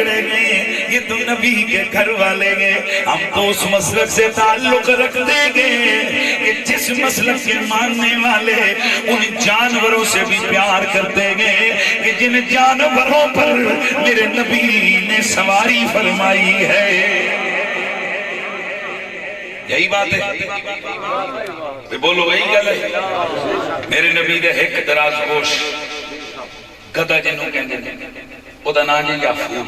بگڑے گئے، یہ تو نبی کے گھر والے گئے، ہم تو اس مسلک سے تعلق رکھتے گئے کہ جس مسلک کے ماننے والے ان جانوروں سے بھی پیار کرتے گئے کہ جن جانوروں پر میرے نبی نے سواری فرمائی ہے۔ یہی بات ہے، بولو یہی گل ہے۔ میرے نبی دے ایک دراز گوش گدھا جنوں کہندے نے، او دا نام جی یافور۔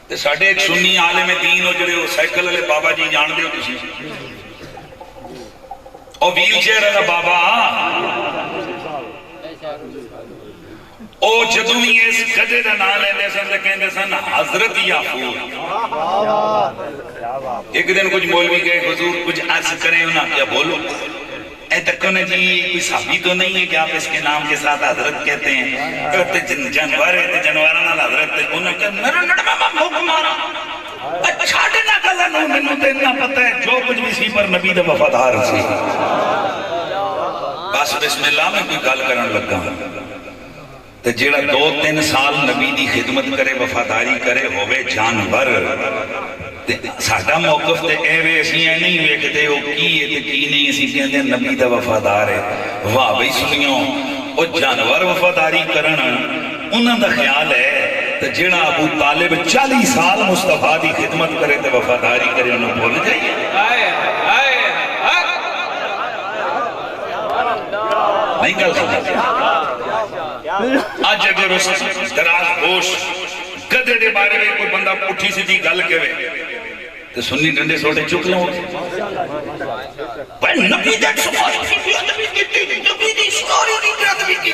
تے ساڈے ایک سنی عالم دین ہو جڑے وہ سائیکل والے بابا جی جان دے ہو تسی، او ویل چیئر والا بابا، او جدوں ہی اس گدھے دا نام لیندے سن تے کہندے سن حضرت یافور۔ ایک دن کچھ مولوی گئے، حضور کچھ عرض کریں، انہاں کیا بولو؟ اے تکو نے جی کوئی صحابی تو نہیں ہے کہ آپ اس کے نام کے ساتھ حضرت کہتے ہیں، جانور ہے جانوراں نال حضرت، انہوں نے کہا میرا نڑما مکھ مارا اچھا دینا گلا نو مینوں تے اتنا پتہ ہے جو کچھ بھی سی پر نبی دا وفادار سی۔ بس بسم اللہ میں کوئی گل کرن لگا تے جیڑا 2-3 سال نبی دی خدمت کرے، وفاداری کرے، ہوئے جانور، ساڈا موقف تے ایویں اسی نہیں ویکھدے او کی ہے تے کی نہیں، اسی کہندے نبی دا وفادار ہے۔ واہ بھئی سنیو، او جانور وفاداری کرن انہاں دا خیال ہے تے جیڑا ابو طالب 40 سال مصطفیٰ دی خدمت کرے تے وفاداری کرے انہوں بھول جائیے۔ نہیں گل سمجھ آج اگر اس دراز گوش گدھے دے بارے میں کوئی بندہ پٹھی سی دی گل کہے تو سنی ڈنڈے سوٹے چک لوں بھائی نبی دے سواری کی ادبی کی نبی دی سواری کی ادبی کی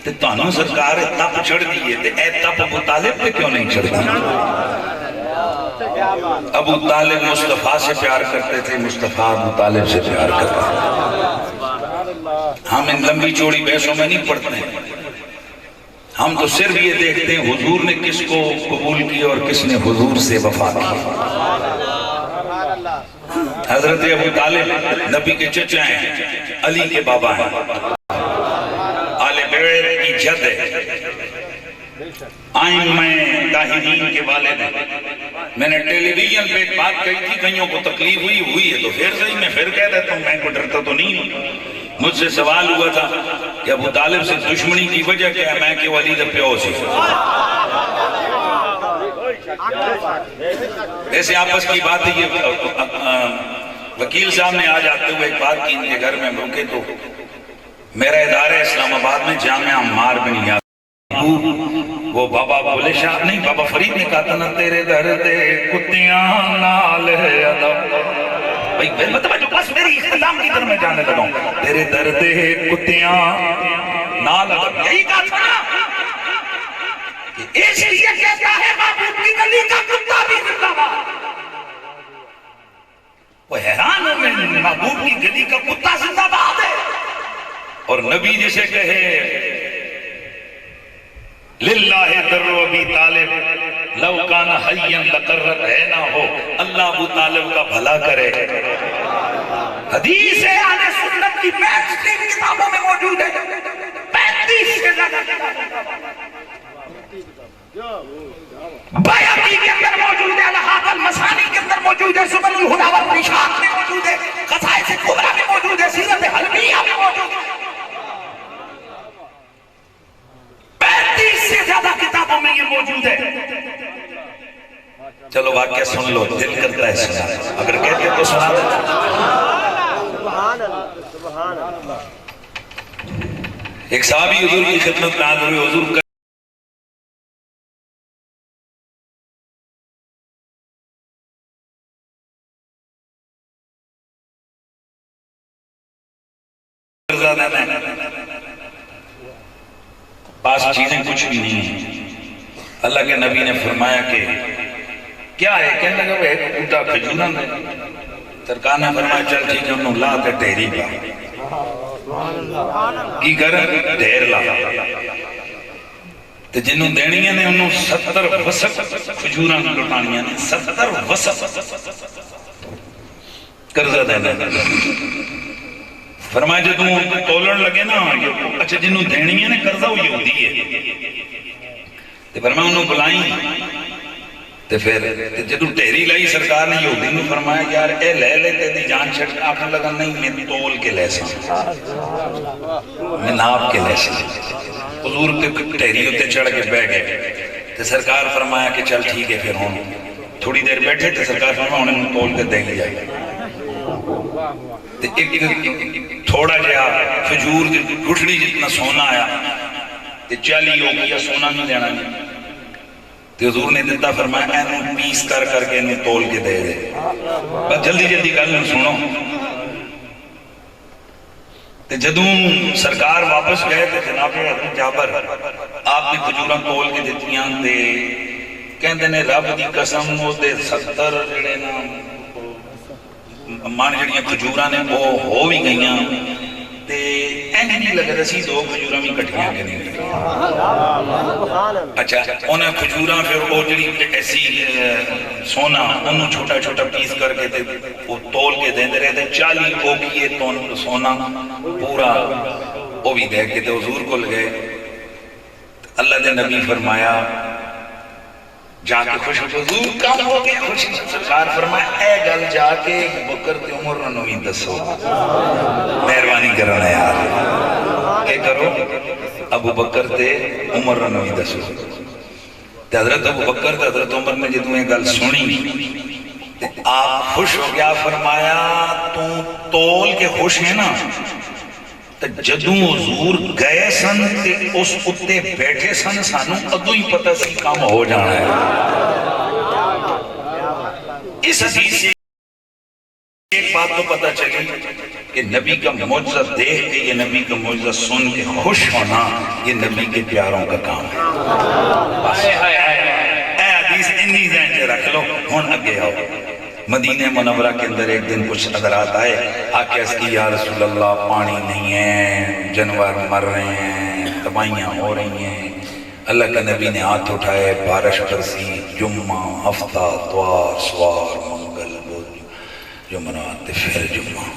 تے تانوں سرکار تپ چڑھ دیئے تے اے تپ ابو طالب پہ کیوں نہیں چڑھ دی؟ ابو طالب مصطفیٰ سے پیار کرتے تھے، مصطفیٰ ابو طالب سے پیار کرتے تھے۔ ہم ان لمبی چوڑی بحثوں میں نہیں پڑھتے ہیں، ہم تو صرف یہ دیکھتے ہیں حضور نے کس کو قبول کی اور کس نے حضور سے وفا کی۔ حضرت ابو طالب نبی کے چچا ہیں، علی کے بابا ہیں، آل بیت کی جد ہے، آئین میں طاہرین کے والد ہیں۔ میں نے ٹیلی ویژن پہ ایک بات کہی تھی، کئیوں کو تکلیف ہوئی ہے تو پھر صحیح میں پھر کہہ دیتا ہوں، میں کو ڈرتا تو نہیں ہوں۔ مجھ سے سوال ہوا تھا کہ ابو طالب سے دشمنی کی وجہ کیا ہے، میں کہ ولی دا پیو سی۔ ایسے آپس کی بات ہے، یہ وکیل صاحب نے آج آتے ہوئے ایک بات کی ان کے گھر میں روکے تو میرا ادارہ اسلام آباد میں جامعہ عمار بن یاسر، وہ بابا بولے شاہ نہیں بابا فرید نے کہا تھا نا تیرے در دے کتیاں نال ہے ادب، بھئی پھر مطلب جو بس میری اختلام کی طرح میں جانے لگا ہوں، تیرے در دے کتیاں نال ادب، یہی کہا تھا نا کہ اس لیے کہتا ہے محبوب کی گلی کا کتا بھی زندہ باد۔ وہ حیران ہوں میں، محبوب کی گلی کا کتا زندہ باد ہے، اور نبی جسے کہے للہ در ابی طالب لو کان حیاں لقرت ہے نہ ہو، اللہ ابو طالب کا بھلا کرے۔ حدیث ہے اہل سنت کی 35 کتابوں میں موجود ہے، 35 سے زیادہ بیعقی کے اندر موجود ہے، الحاق المسانی کے اندر موجود ہے، سبل الہدی والرشاد میں موجود ہے، قصائص کبریٰ میں موجود ہے، سیرت حلبیہ میں موجود ہے، 35 سے زیادہ کتابوں میں یہ موجود ہے۔ چلو واقعہ سن لو، دل کرتا ہے سنا، اگر کہتے تو سنا دے۔ ایک صحابی حضور کی خدمت میں حاضر ہوئے، حضور پاس چیزیں کچھ بھی نہیں ہیں۔ اللہ کے نبی نے فرمایا کہ کیا ہے؟ کہنے لگا وہ ایک کوٹا کھجوراں ہے۔ سرکار نے فرمایا چل ٹھیک ہے، انہوں لا کے ڈھیری پا کی کر ڈھیر لا تے جنہوں دینیاں نے انہوں 70 وسق کھجوراں لٹانیاں نے، 70 وسق قرضہ دینا۔ فرمایا جدوں تولن لگے نا، اچھا جنہوں دینیاں نے قرضہ وہ یہودی ہے، تے فرمایا انہوں بلائیں تے پھر جدو ٹہری لائی سرکار نے یہودی نے فرمایا یار اے لے لیتے دی جان چھٹ آخر لگا نہیں میں تول کے لے سا میں ناپ کے لے سا حضور کے ٹہری ہوتے چڑھ کے بہ گئے تے سرکار فرمایا کہ چل ٹھیک ہے پھر ہوں تھوڑی دیر بیٹھے تے سرکار فرمایا انہیں تول کے دے گی جائے تے ایک تھوڑا جہا کھجور گھٹڑی جتنا سونا آیا تے 40 ہو گیا سونا نہیں دینا نہیں تے حضور نے دیتا فرمایا اینو پیس کر کر کے انہوں تول کے دے دے بس جلدی جلدی گل سنو تے جدوں سرکار واپس گئے تے جناب حضرت جابر آپ نے کھجوراں تول کے دیتیاں تے کہندے نے رب دی قسم او دے 70 جڑے نا مان جڑیاں کھجوراں نے وہ ہو بھی گئیاں تے اینی نہیں لگا رسی دو کھجوراں بھی کٹھیاں کے نہیں اچھا انہیں کھجوراں پھر وہ جڑی ایسی سونا انہوں چھوٹا چھوٹا پیس کر کے تے وہ تول کے دیندے رہے تے 40 اوکیے سونا پورا وہ بھی دے کے تے حضور کو لگے اللہ دے نبی فرمایا جا کے خوش حضور کام ہو گیا خوش سرکار فرمایا اے گل جا کے بکر تے عمر نوی دسو مہربانی کرنا یار اے کرو ابو بکر تے عمر نوی دسو تے حضرت ابو بکر تے حضرت عمر نے جدوں یہ گل سنی تے آپ خوش ہو گیا فرمایا تو تول کے خوش ہے نا جدوں حضور گئے سن تے اس اتے بیٹھے سن سانو ادو ہی پتہ سی کام ہو جانا ہے اس حدیث سے ایک بات تو پتہ چلی کہ نبی کا معجزہ دیکھ کے یہ نبی کا معجزہ سن کے خوش ہونا یہ نبی کے پیاروں کا کام ہے اے حدیث انی ذہن سے رکھ لو ہون اگے آؤ مدینہ منورہ کے اندر ایک دن کچھ حضرات آئے آکے اس کی یا رسول اللہ پانی نہیں ہے جانور مر رہے ہیں تباہیاں ہو رہی ہیں اللہ کے نبی نے ہاتھ اٹھائے بارش برسی جمعہ ہفتہ اتوار سوار منگل بدھ جمعرات پھر جمعہ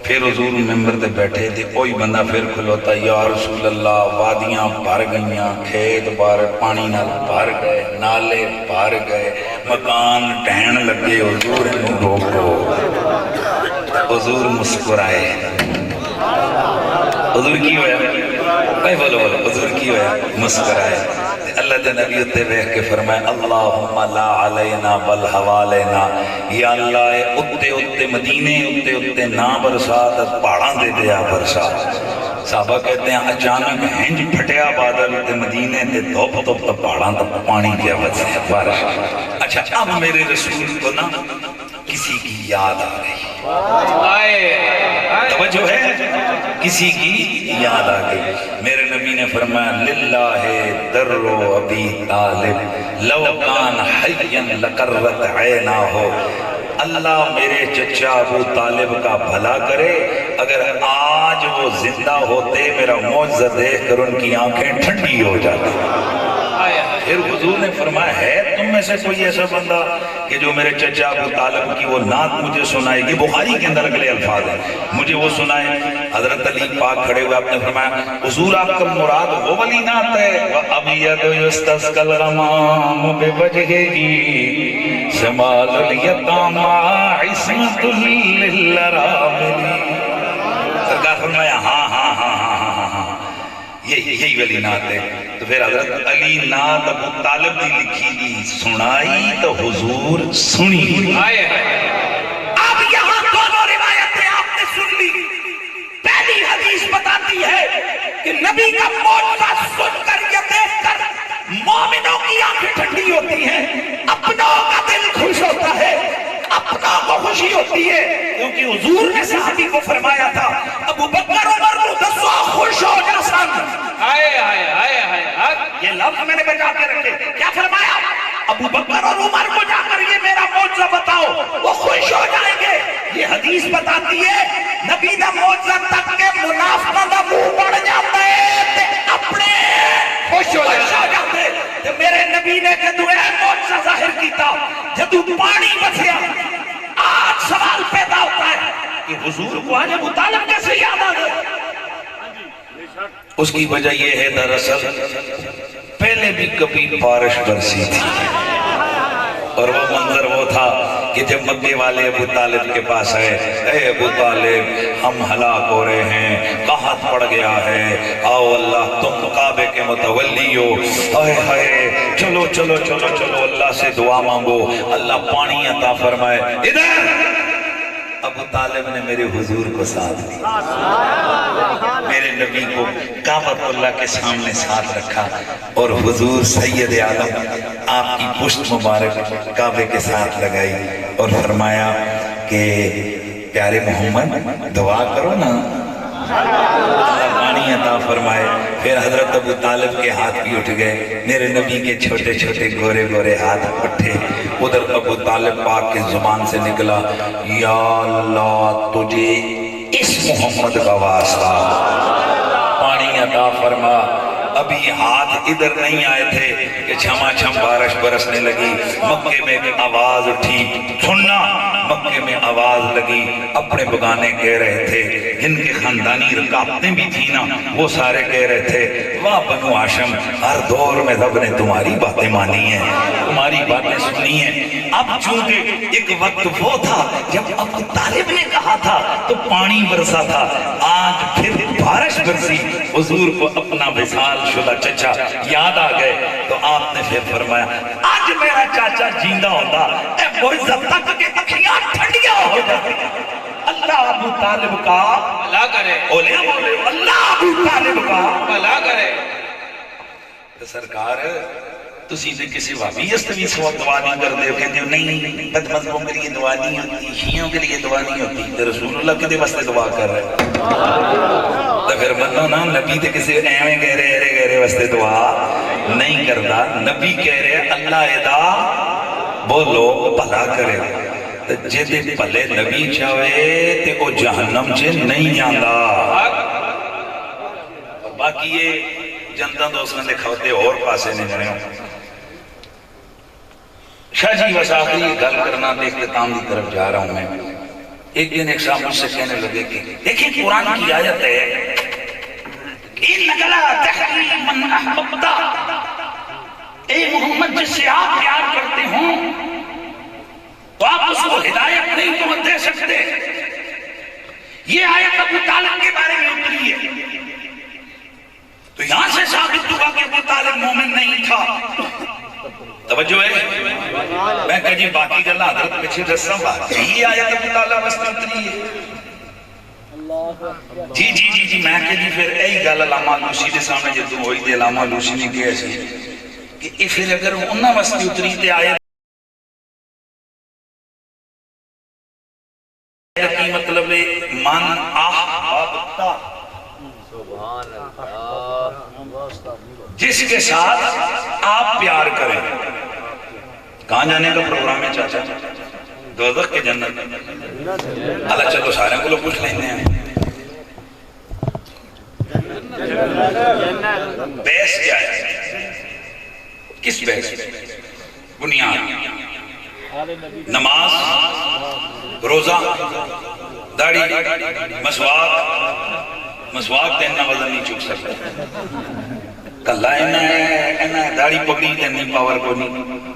پھر حضور ممبر تے بیٹھے تھے کوئی بندہ پھر کھلوتا یا رسول اللہ وادیاں بھر گئیاں کھیت بھر پانی نال بھر گئے نالے بھر گئے مکان ٹہن لگے حضور انہوں روکو حضور مسکرائے حضور کی ہویا بھائی بولو بولو حضور کی ہویا مسکرائے اللہ دے نبی اتے بیٹھ کے فرمائے اللہم لا علینا بل حوالینا یا اللہ اتے مدینے اتے نا برسات پہاڑاں دے دیا برسات صحابہ کہتے ہیں اچانک ہنج پھٹیا بادل تے مدینے تے دھوپ تے پہاڑاں تے پانی کیا وجہ ہے بارش اچھا اب میرے رسول کو نا کسی کی یاد آ گئی توجہ ہے کسی کی یاد آ گئی میرے نبی نے فرمایا للہ در ابی طالب لو کان حیاً لقرت عینا ہو اللہ میرے چچا ابو طالب کا بھلا کرے اگر آج وہ زندہ ہوتے میرا معجزہ دیکھ کر ان کی آنکھیں ٹھنڈی ہو جاتی پھر حضور نے فرمایا ہے تم میں سے کوئی ایسا بندہ کہ جو میرے چچا ابو طالب کی وہ نعت مجھے سنائے گی بخاری کے اندر اگلے الفاظ ہیں مجھے وہ سنائے حضرت علی پاک کھڑے ہوئے آپ نے فرمایا حضور آپ کا مراد وہ والی نعت ہے وَأَبْيَدُ يُسْتَسْقَى الْغَمَامُ بِوَجْهِهِ شَمَالُ الْيَتَامَى عِصْمَةٌ لِلْأَرَامِلِ سرکار فرمایا ہاں ہاں ہاں ہاں ہاں ہاں یہی والی نعت ہے تو پھر حضرت علی نعت ابو طالب دی لکھی دی سنائی تو حضور سنی اب یہاں دونوں روایتیں آپ نے سن لی پہلی حدیث بتاتی ہے کہ نبی کا معجزہ سن کر یہ دیکھ کر مومنوں کی آنکھیں ٹھنڈی ہوتی ہیں اپنوں کا دل خوش ہوتا ہے اپنوں کو خوشی ہوتی ہے کیونکہ حضور نے صحابی کو فرمایا تھا ابو بکر عمر دسو خوش ہو جا سن یہ لفظ میں نے بجا کے رکھے کیا فرمایا ابو بکر اور عمر کو جا کر یہ میرا معجزہ بتاؤ وہ خوش ہو جائیں گے یہ حدیث بتاتی ہے نبی دا معجزہ تک کے منافقہ دا منہ بڑھ جاتا ہے اپنے خوش ہو جاتے تو میرے نبی نے جدو اے معجزہ ظاہر کیتا جدو پانی بچیا آج سوال پیدا ہوتا ہے کہ حضور کو آج ابو طالب کیسے یاد آ گئے اس کی وجہ یہ ہے دراصل پہلے بھی کبھی بارش برسی تھی، اور وہ منظر وہ تھا کہ جب مکے والے ابو طالب کے پاس آئے، اے ابو طالب ہم ہلاک ہو رہے ہیں، قحط پڑ گیا ہے، آؤ اللہ تم کعبے کے متولی ہو، ہائے ہائے چلو چلو چلو چلو اللہ سے دعا مانگو، اللہ پانی عطا فرمائے۔ ادھر ابو طالب نے میرے حضور کو ساتھ دیا، میرے نبی کو کعبۃ اللہ کے سامنے ساتھ رکھا، اور حضور سید عالم آپ کی پشت مبارک کعبے کے ساتھ لگائی اور فرمایا کہ پیارے محمد دعا کرو نا، اللہ پانی عطا فرمائے۔ پھر حضرت ابو طالب کے ہاتھ بھی اٹھ گئے، میرے نبی کے چھوٹے چھوٹے گورے گورے ہاتھ اٹھے، ادھر ابو طالب پاک کی زبان سے نکلا، یا اللہ تجھے اس محمد کا واسطہ پانی عطا فرما۔ ابھی ہاتھ ادھر نہیں آئے تھے کہ چھما چھم بارش برسنے لگی، مکے میں ایک آواز اٹھی، سننا، مکے میں آواز لگی، اپنے بگانے کہہ رہے تھے، جن کے خاندانی رکابتیں بھی تھی نا، وہ سارے کہہ رہے تھے، واہ بنو ہاشم، ہر دور میں رب نے تمہاری باتیں مانی ہیں، تمہاری باتیں سنی ہیں۔ اب چونکہ ایک وقت وہ تھا جب ابو طالب نے کہا تھا تو پانی برسا تھا، آج پھر بارش برسی، حضور کو اپنا وصال شدہ چچا یاد آ گئے، تو آپ نے پھر فرمایا آج میرا چاچا جیندہ ہوتا، اے معزت تک کے اکھیاں ٹھنڈیاں ہو جاتی۔ اللہ ابو طالب کا بھلا کرے، اولیاء بولے اللہ ابو طالب کا بھلا کرے۔ تو سرکار تسی نے کسی وابی استوی سے دعا نہیں کر دے، کہتے ہو نہیں بد مذہبوں کے لیے دعا نہیں ہوتی، شیعوں کے لیے دعا نہیں ہوتی، تو رسول اللہ کے دے واسطے دعا کر رہے تو پھر منو نا، نبی تے کسی ایویں کہہ رہے ارے گہرے واسطے دعا نہیں کرتا، نبی کہہ رہے اللہ ادا بولو بھلا کرے، جے دے پلے نبی چاہے تے او جہنم چے نہیں جاندہ۔ باقی یہ جنتا دوستوں نے کھوتے اور پاسے نہیں جانے ہوں۔ شاہ جی بس آخری گل کرنا دیکھتے کام کی طرف جا رہا ہوں میں۔ ایک دن ایک صاحب مجھ سے کہنے لگے کہ دیکھیں قرآن کی آیت ہے اِنَّكَ لَا تَهْدِي مَنْ أَحْبَبْتَ، اے محمد جس سے آپ پیار کرتے ہوں تو آپ اس کو ہدایت نہیں تو دے سکتے۔ یہ آیت ابو طالب کے بارے میں اتری ہے، تو یہاں سے ثابت ہوا کہ ابو طالب مومن نہیں تھا۔ توجہ ہے؟ میں کہا جی باقی گلہ حضرت پچھے رسم بات یہ آیت ابو طالب واسطے اتری ہے۔ جی جی جی جی میں کہا جی پھر ای گل علامہ لوسی دے سامنے جدوں ہوئی دے علامہ لوسی نے کہا سی کہ اے پھر اگر انہاں واسطے اتری تے آیت کی مطلب ہے من احببتا، جس کے ساتھ آپ پیار کریں۔ کہاں جانے کا پروگرام ہے چاچا؟ دوزخ کے جنت۔ اللہ چلو سارے کو لوگ پوچھ لینے ہیں بیس کیا ہے؟ کس بیس؟ بنیاد، نماز، روزہ، داڑھی، مسواک تے انہا وزن نہیں چک سکتا، کلہ انہا داڑھی پکڑی تے نہیں پاور کو نہیں۔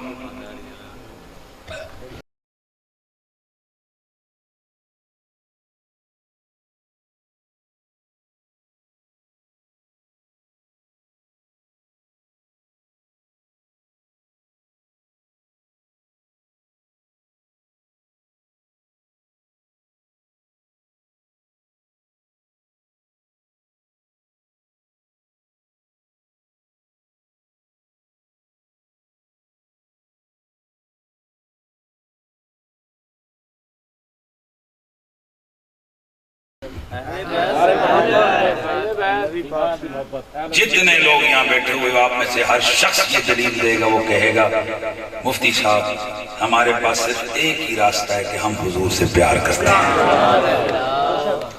جتنے لوگ یہاں بیٹھے ہوئے آپ میں سے ہر شخص یہ دلیل دے گا، وہ کہے گا مفتی صاحب ہمارے پاس صرف ایک ہی راستہ ہے کہ ہم حضور سے پیار کرتے ہیں۔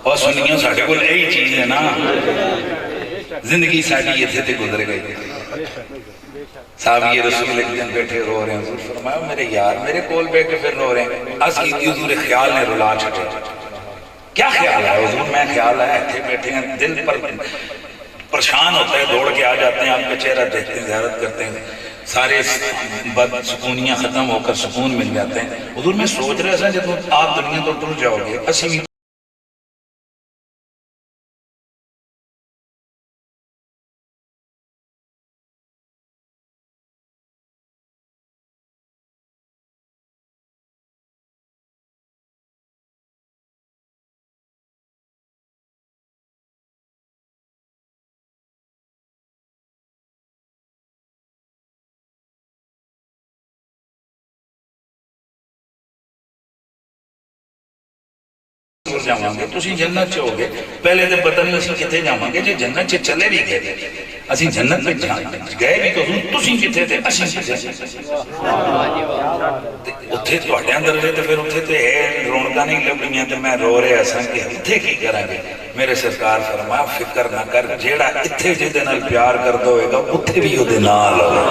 اور سنیوں ساڑھے کو یہی چیز ہے نا، زندگی ساڑھی یہ تھے گزر گئی۔ صاحب یہ رسول ایک دن بیٹھے رو رہے ہیں، حضور فرمایا میرے یار میرے کول بیٹھے پھر رو رہے ہیں۔ از کی تھی حضور خیال نے رلا چھٹے، کیا خیال ہے حضور؟ میں خیال ہے تھے بیٹھے ہیں دل پر پریشان ہوتا ہے، دوڑ کے آ جاتے ہیں، آپ کا چہرہ دیکھتے ہیں، زیارت کرتے ہیں، سارے بد سکونیاں ختم ہو کر سکون مل جاتے ہیں۔ حضور میں سوچ رہا تھا جب آپ دنیا تو ٹر جاؤ گے، اسی بھی جاواں گے، تسی جنت چ ہو گے۔ پہلے تو پتہ نہیں اسی کتنے جاواں گے، جی جنت چ چلے بھی گئے، اسی جنت میں گئے بھی تو تسی کتنے تھے، اسی کتنے اتھے تواڈے اندر رہے، تو پھر اتھے تے رونقاں نہیں لبھیاں، تے میں رو رہا سا کہ اتھے کی کریں گے۔ میرے سرکار فرمایا فکر نہ کر، جیڑا اتھے جہدے نال پیار کردا ہوئے گا اتھے بھی اودے نال ہوئے۔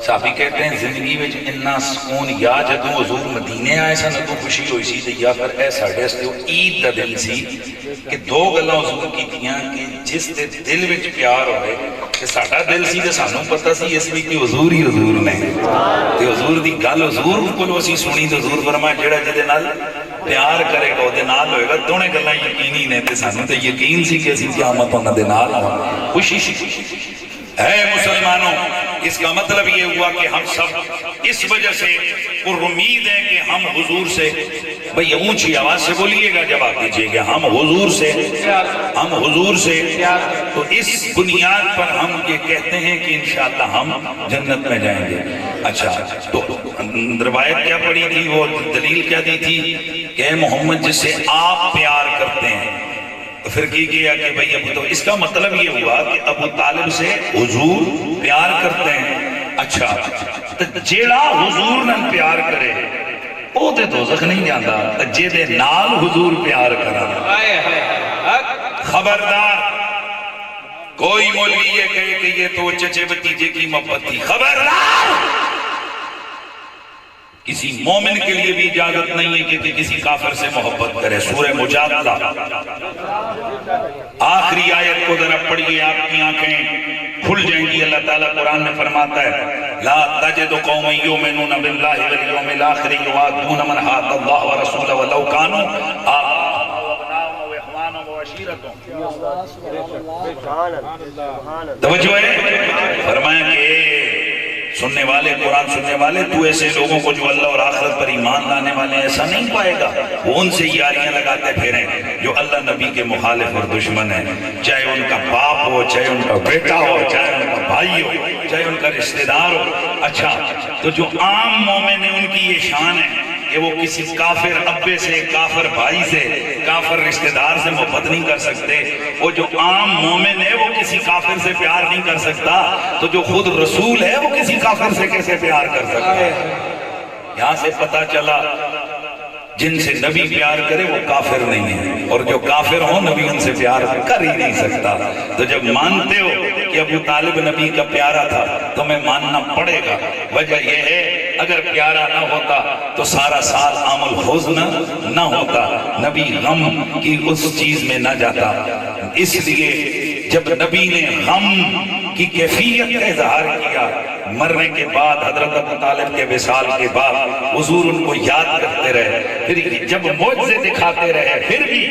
صحابی کہتے ہیں زندگی میں اتنا سکون یا جدوں حضور مدینے آئے سن ادوں خوشی ہوئی سی، تے یا پھر اے ساڈے واسطے عید دا دن سی کہ دو گلاں حضور کیتیاں کہ جس دے دل وچ پیار ہوئے کہ ساڈا دل سی تے سانوں پتہ سی اس وچ حضور ہی حضور نے، تے حضور دی گل حضور کولوں اسی سنی، تے حضور فرمایا جیڑا جہدے نال پیار کرے گا اودے نال ہوئے گا۔ دونوں گلاں یقینی نے، تے سانوں تے یقین سی کہ اسی قیامت انہاں دے نال ہوں، خوشی سی۔ اے مسلمانوں، اس کا مطلب یہ ہوا کہ ہم سب اس وجہ سے پر امید ہے کہ ہم حضور سے، بھئی اونچی آواز سے بولیے گا، جواب دیجئے گا، ہم حضور سے، تو اس بنیاد پر ہم یہ کہتے ہیں کہ انشاءاللہ ہم جنت میں جائیں گے۔ اچھا، تو روایت کیا پڑی تھی، وہ دلیل کیا دی تھی کہ اے محمد جس سے آپ پیار کرتے ہیں، تو پھر کی کیا کہ بھئی ابو، تو اس کا مطلب یہ ہوا کہ ابو طالب سے حضور پیار کرتے ہیں۔ اچھا، تو جیڑا حضور نال پیار کرے او تے دوزخ نہیں جاندا، جے دے نال حضور پیار کرا۔ خبردار کوئی مولوی یہ کہے کہ یہ تو چچے بتیجے کی محبت تھی، خبردار کسی مومن کے لیے بھی اجازت نہیں ہے کہ کسی کافر سے محبت کرے۔ سورہ مجادلہ آخری آیت کو ذرا پڑھیے، آپ کی آنکھیں کھل جائیں گی۔ اللہ تعالیٰ قرآن میں فرماتا ہے لا تجد قوما یؤمنون باللہ والیوم الآخر یوادون من حاد اللہ ورسولہ ولو کانوا آباءهم وابناءهم واخوانهم وعشیرتهم۔ توجہ ہے، فرمایا کہ سننے والے، قرآن سننے والے، تو ایسے لوگوں کو جو اللہ اور آخرت پر ایمان لانے والے ایسا نہیں پائے گا، وہ ان سے یاریاں لگاتے پھریں جو اللہ نبی کے مخالف اور دشمن ہیں، چاہے ان کا باپ ہو، چاہے ان کا بیٹا ہو، چاہے ان کا بھائی ہو، چاہے ان کا رشتہ دار ہو۔ اچھا، تو جو عام مومن ہیں ان کی یہ شان ہے کہ وہ کسی کافر ابے سے، کافر بھائی سے، کافر رشتہ دار سے محبت نہیں کر سکتے۔ وہ جو عام مومن ہے وہ کسی کافر سے پیار نہیں کر سکتا، تو جو خود رسول ہے وہ کسی کافر سے کیسے پیار کر سکتا ہے؟ یہاں سے پتہ چلا جن سے نبی پیار کرے وہ کافر نہیں ہے، اور جو کافر ہو نبی ان سے پیار کر ہی نہیں سکتا۔ تو جب مانتے ہو کہ ابو طالب نبی کا پیارا تھا تو میں ماننا پڑے گا۔ وجہ یہ ہے اگر پیارا نہ ہوتا تو سارا سال عام الحزن نہ ہوتا، نبی غم کی اس چیز میں نہ جاتا۔ اس لیے جب نبی نے غم کی کیفیت کا اظہار کیا مرنے کے بعد، حضرت ابو طالب کے وصال کے بعد، حضور ان کو یاد کرتے رہے، پھر جب معجزے دکھاتے رہے پھر بھی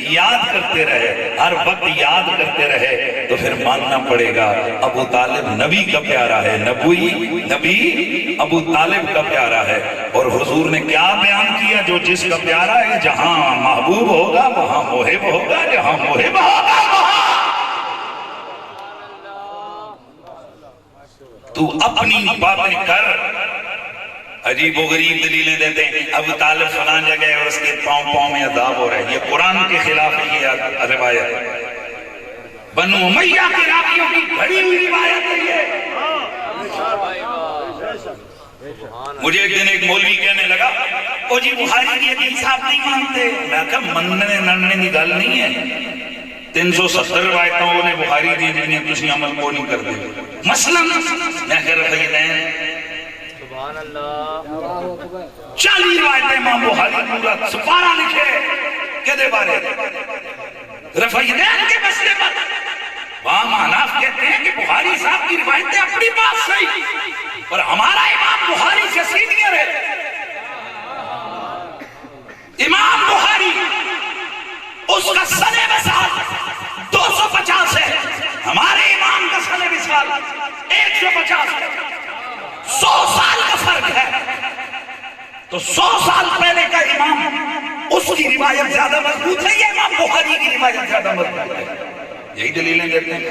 یاد کرتے رہے، ہر وقت یاد کرتے رہے، تو پھر ماننا پڑے گا ابو طالب نبی کا پیارا ہے، نبی ابو طالب کا پیارا ہے۔ اور حضور نے کیا بیان کیا، جو جس کا پیارا ہے جہاں محبوب ہوگا وہاں محب ہوگا، جہاں محب ہوگا وہاں تو اپنی باتیں کر۔ عجیب و غریب دلیلیں دیتے ہیں، ابو طالب فلان جگہ ہے اور اس کے پاؤں میں عذاب ہو رہا ہے، یہ قرآن کے خلاف ہے، یہ روایت بنو امیہ کے راویوں کی گھڑی ہوئی روایت ہے یہ۔ مجھے ایک دن ایک مولوی کہنے لگا او جی بخاری کی حدیث آپ نہیں مانتے؟ میں کہا مننے نڑنے کی گل نہیں ہے، 370 روایتوں نے بخاری دی جنہیں تسی عمل کو نہیں کرتے۔ مثلا میں کہہ رہا خیدین 40 روایتیں امام بخاری پورا سپارہ لکھے کہ دے بارے رفع یدین کے مسئلے پر وہاں حناف کہتے ہیں کہ بخاری صاحب کی روایتیں اپنی بات صحیح اور ہمارا امام بخاری سے سینئر ہے. امام بخاری اس کا سن وصال 250 ہے، ہمارے امام کا سن وصال 150 ہے. 100 سال کا فرق ہے. تو 100 سال پہلے کا امام اس کی روایت زیادہ مضبوط ہے یا امام بخاری کی روایت زیادہ مضبوط ہے؟ یہی دلیلیں دیتے ہیں.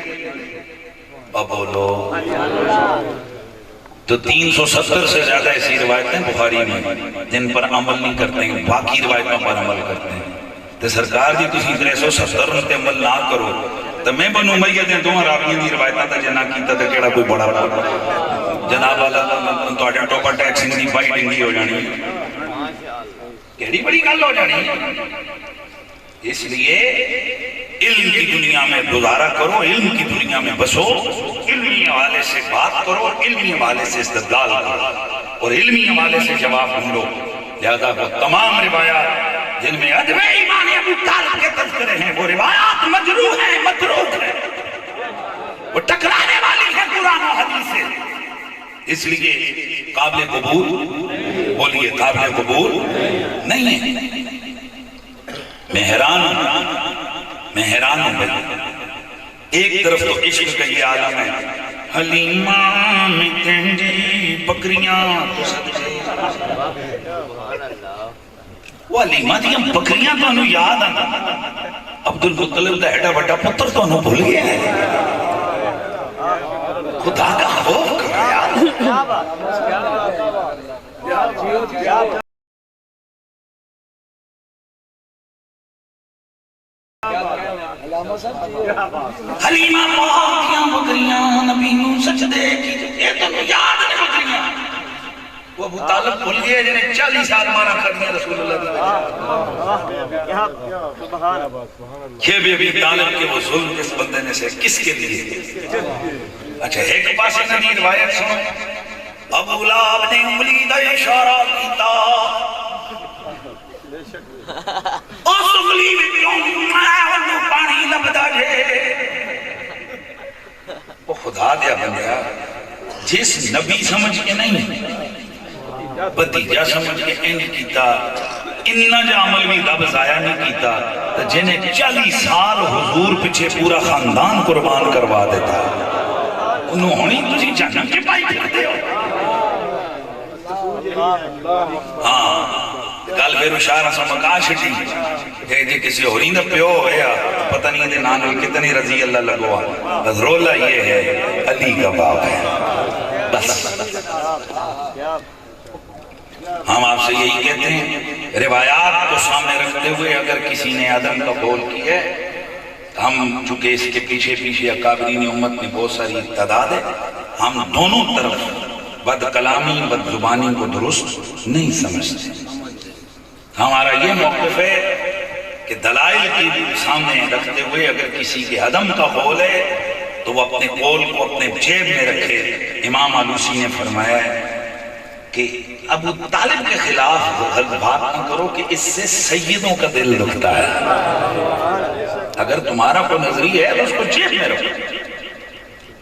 اب بولو تو 370 سے زیادہ ایسی روایتیں بخاری میں جن پر عمل نہیں کرتے ہیں، باقی روایتوں پر عمل کرتے ہیں. تو سرکار جی تسی 370 تے عمل نہ کرو تو میں بنو امیہ دے دو راویوں دی روایتاں تے جنا کیتا تے کیڑا کوئی بڑا جناب والا تواڈے ٹوپر ٹیکسی دی بائی ڈنگی ہو جانی، کیڑی بڑی گل ہو جانی. اس لیے علم کی دنیا میں گزارا کرو، علم کی دنیا میں بسو، علمی حوالے سے بات کرو، علمی حوالے سے استدلال کرو اور علمی حوالے سے جواب ڈھونڈو. لہذا وہ تمام روایات جن میں ادب ایمان ابو طالب کے تذکرے ہیں وہ روایات مجروح ہیں، متروک ہیں، وہ ٹکرانے والی ہیں قرآن و حدیث سے. اس لیے قابل قبول، بولیے قابل قبول نہیں ہے. میں حیران ہوں بھائی. ایک طرف تو عشق کا یہ عالم ہے، حلیمہ میں تینجی بکریاں تو صدقے. وہ حلیمہ دی ہم بکریاں تو انہوں یاد آنا، عبدالمطلب دا ایڈا بڑا پتر تو انہوں بھول گیا ہے. خدا کا خوف کرو یار. حلیمہ پاکیاں بکریاں نبی نو سجدے کی، یہ تو یاد نہیں بکریاں. وہ ابو طالب بھول گئے جنہیں 40 سال مارا کر دیا رسول اللہ. یہ بھی ابی طالب کے وہ ظلم کس بندے نے سے کس کے لیے. اچھا ایک پاس نبی روایت سنو. ابو لہب نے انگلی دا اشارہ کیتا، اس انگلی میں کیوں انہوں پانی لبدا جے. وہ خدا دیا بندیا جس نبی سمجھ کے نہیں بتیجا سمجھ کے انج کیتا، انہا جا عمل بھی رب ضائع نہیں کیتا تو جنہیں 40 سال حضور پچھے پورا خاندان قربان کروا دیتا. انہوں ہونی تجھے جنم کے پائی کرتے ہو. ہاں کل پھر اشارہ سا مکاش تھی کہ کسی ہوری نہ پیو ہویا پتہ نہیں دے نانوی کتنی رضی اللہ لگوا. بس رولا یہ ہے علی کا باپ ہے. بس ہم آپ سے یہی کہتے ہیں روایات کو سامنے رکھتے ہوئے اگر کسی نے عدم کا قول کیا ہے، ہم چونکہ اس کے پیچھے پیچھے اکابرین امت میں بہت ساری تعداد ہے، ہم دونوں طرف بد کلامی بد زبانی کو درست نہیں سمجھتے. ہمارا یہ موقف ہے کہ دلائل کی سامنے رکھتے ہوئے اگر کسی کے عدم کا قول ہے تو وہ اپنے قول کو اپنے جیب میں رکھے. امام آلوسی نے فرمایا ہے کہ ابو طالب کے خلاف غلط بات نہ کرو کہ اس سے سیدوں کا دل دکھتا ہے. اگر تمہارا کوئی نظریہ ہے تو اس کو جیب میں رکھو،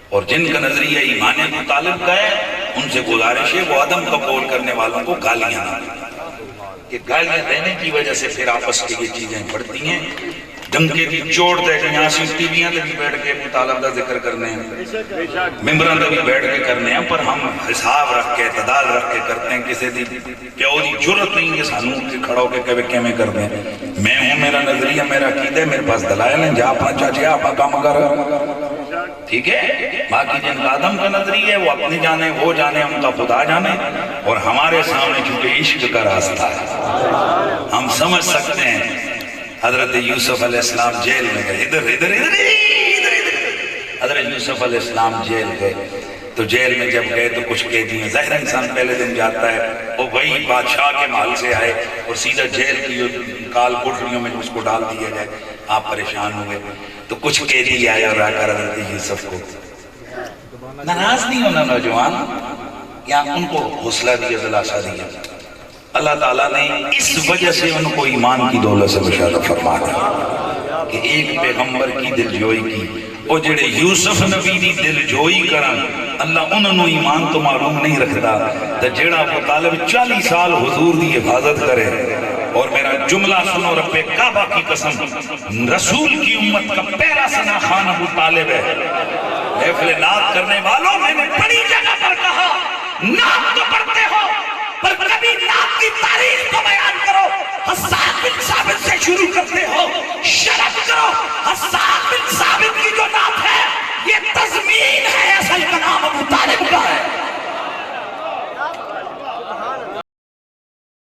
اور جن کا نظریہ ایمان ابو طالب کا ہے ان سے گزارش ہے وہ عدم کا قول کرنے والوں کو گالیاں نہ دیں، کہ گالیاں دینے کی وجہ سے پھر آپس کی یہ چیزیں بڑھتی ہیں. ڈنکے کی چوڑ دے کہ یہاں سی ٹی ویاں دے بھی بیٹھ کے ابو طالب دا ذکر کرنے ہیں، ممبران دے بھی بیٹھ کے کرنے ہیں، پر ہم حساب رکھ کے اعتدال رکھ کے کرتے ہیں. کسی دی پیو دی جرت نہیں کہ سانوں کے کھڑا ہو کے کبھی کیمیں کر دیں. میں ہوں، میرا نظریہ میرا عقیدہ ہے، میرے پاس دلائل ہیں، جا اپنا چاچے اپنا کام کر. ٹھیک ہے، باقی جن کا عدم کا نظریہ ہے وہ اپنی جانے، وہ جانے، ان کا خدا جانے. اور ہمارے سامنے چونکہ عشق کا راستہ ہے ہم سمجھ سکتے ہیں. حضرت یوسف علیہ السلام جیل میں گئے، ادھر حضرت یوسف علیہ السلام جیل گئے تو جیل میں جب گئے تو کچھ قیدی ہیں. ظاہر انسان پہلے دن جاتا ہے، وہ وہی بادشاہ کے محل سے آئے اور سیدھا جیل کی کال کوٹریوں میں اس کو ڈال دیا جائے. آپ پریشان ہوئے تو کچھ قیدی آئے اور آ کر حضرت یوسف کو ناراض نہیں ہونا نوجوان، یا ان کو حوصلہ دیا، دلاسا دیا. اللہ تعالیٰ نے اس وجہ سے ان کو ایمان کی دولت سے بشارت فرما دی کہ ایک پیغمبر کی دل جوئی کی وہ جڑے یوسف نبی دی دل جوئی کرن اللہ انہوں ایمان تو معلوم نہیں رکھتا تو جڑا ابو طالب 40 سال حضور دی حفاظت کرے. اور میرا جملہ سنو رب کعبہ کی قسم رسول کی امت کا پہلا ثنا خان ابو طالب ہے. محفل نعت کرنے والوں میں نے بڑی جگہ پر کہا نعت تو پڑھتے ہو پر کبھی نعت کی تاریخ کو بیان کرو. حسان بن ثابت سے شروع کرتے ہو شرف کرو حسان